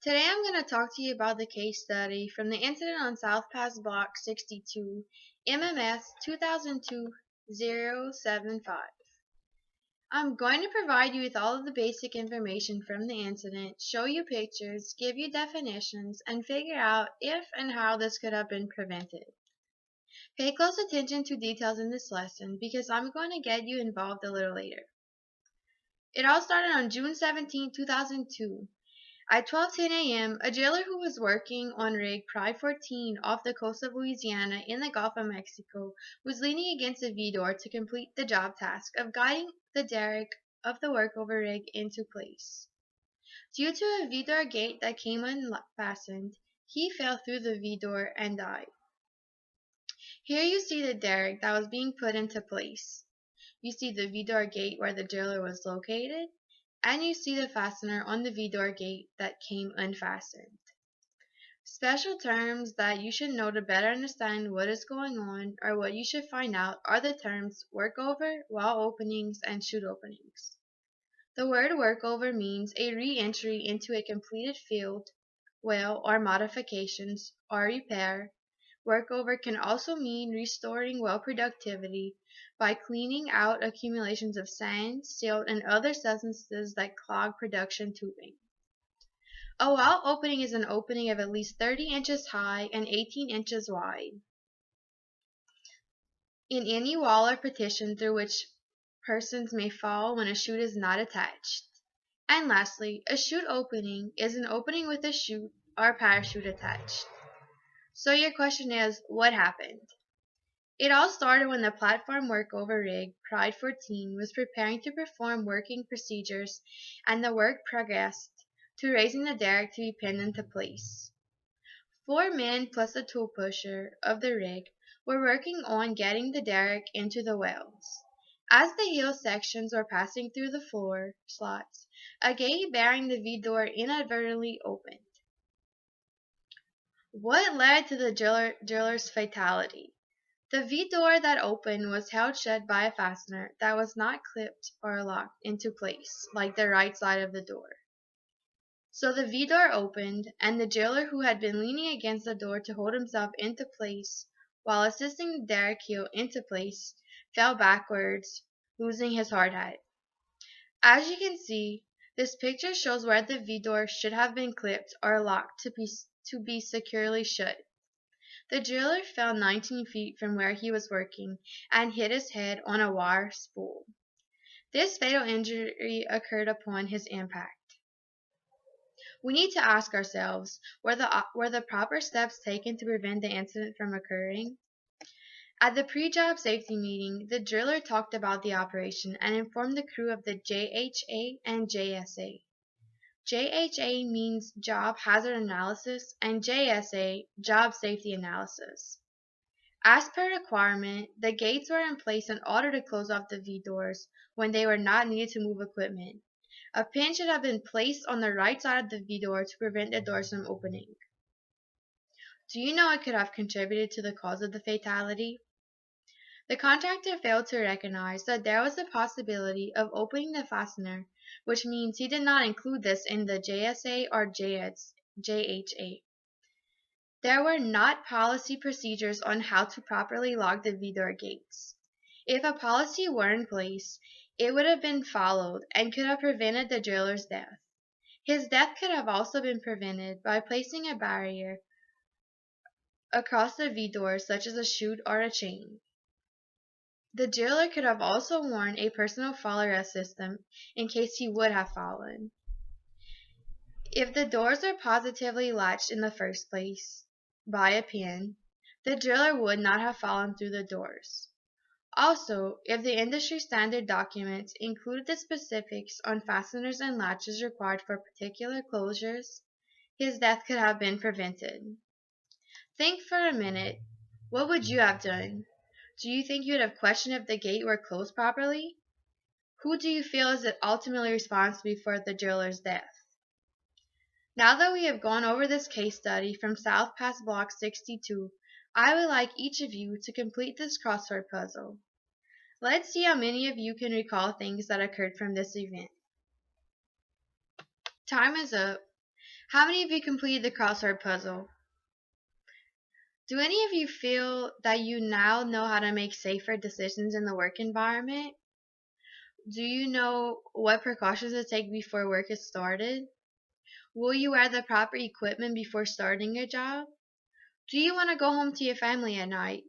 Today I'm going to talk to you about the case study from the incident on South Pass Block 62, MMS 2002-075. I'm going to provide you with all of the basic information from the incident, show you pictures, give you definitions, and figure out if and how this could have been prevented. Pay close attention to details in this lesson because I'm going to get you involved a little later. It all started on June 17, 2002. At 12:10 a.m., a jailer who was working on rig Pride 14 off the coast of Louisiana in the Gulf of Mexico was leaning against a V-door to complete the job task of guiding the derrick of the workover rig into place. Due to a V-door gate that came unfastened, he fell through the V-door and died. Here you see the derrick that was being put into place. You see the V-door gate where the jailer was located, and you see the fastener on the V-door gate that came unfastened. Special terms that you should know to better understand what is going on or what you should find out are the terms workover, wall openings, and chute openings. The word workover means a re-entry into a completed field, well, or modifications, or repair. Workover can also mean restoring well productivity by cleaning out accumulations of sand, silt, and other substances that clog production tubing. A well opening is an opening of at least 30 inches high and 18 inches wide in any wall or partition through which persons may fall when a chute is not attached. And lastly, a chute opening is an opening with a chute or parachute attached. So your question is, what happened? It all started when the platform workover rig, Pride 14, was preparing to perform working procedures and the work progressed to raising the derrick to be pinned into place. 4 men plus the tool pusher of the rig were working on getting the derrick into the wells. As the heel sections were passing through the floor slots, a gate bearing the V-door inadvertently opened. What led to the jailer's fatality? The V-door that opened was held shut by a fastener that was not clipped or locked into place, like the right side of the door. So the V-door opened, and the jailer who had been leaning against the door to hold himself into place while assisting the derrick heel into place, fell backwards, losing his hard hat. As you can see, this picture shows where the V-door should have been clipped or locked to be securely shut. The jailer fell 19 feet from where he was working and hit his head on a wire spool. This fatal injury occurred upon his impact. We need to ask ourselves, were the proper steps taken to prevent the incident from occurring? At the pre-job safety meeting, the driller talked about the operation and informed the crew of the JHA and JSA. JHA means Job Hazard Analysis and JSA, Job Safety Analysis. As per requirement, the gates were in place in order to close off the V-doors when they were not needed to move equipment. A pin should have been placed on the right side of the V-door to prevent the doors from opening. Do you know what could have contributed to the cause of the fatality? The contractor failed to recognize that there was a possibility of opening the fastener, which means he did not include this in the JSA or JHA. There were not policy procedures on how to properly lock the V-door gates. If a policy were in place, it would have been followed and could have prevented the jailer's death. His death could have also been prevented by placing a barrier across the V-door, such as a chute or a chain. The jailer could have also worn a personal fall arrest system in case he would have fallen. If the doors were positively latched in the first place by a pin, the jailer would not have fallen through the doors. Also, if the industry standard documents included the specifics on fasteners and latches required for particular closures, his death could have been prevented. Think for a minute. What would you have done? Do you think you would have questioned if the gate were closed properly? Who do you feel is ultimately responsible for the jailer's death? Now that we have gone over this case study from South Pass Block 62, I would like each of you to complete this crossword puzzle. Let's see how many of you can recall things that occurred from this event. Time is up. How many of you completed the crossword puzzle? Do any of you feel that you now know how to make safer decisions in the work environment? Do you know what precautions to take before work is started? Will you wear the proper equipment before starting a job? Do you want to go home to your family at night?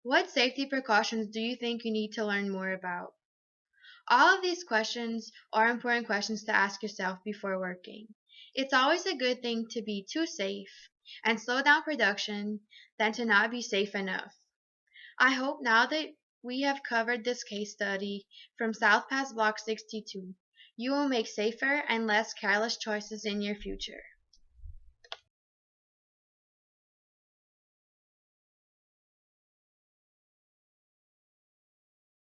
What safety precautions do you think you need to learn more about? All of these questions are important questions to ask yourself before working. It's always a good thing to be too safe and slow down production than to not be safe enough. I hope now that we have covered this case study from South Pass Block 62, you will make safer and less careless choices in your future.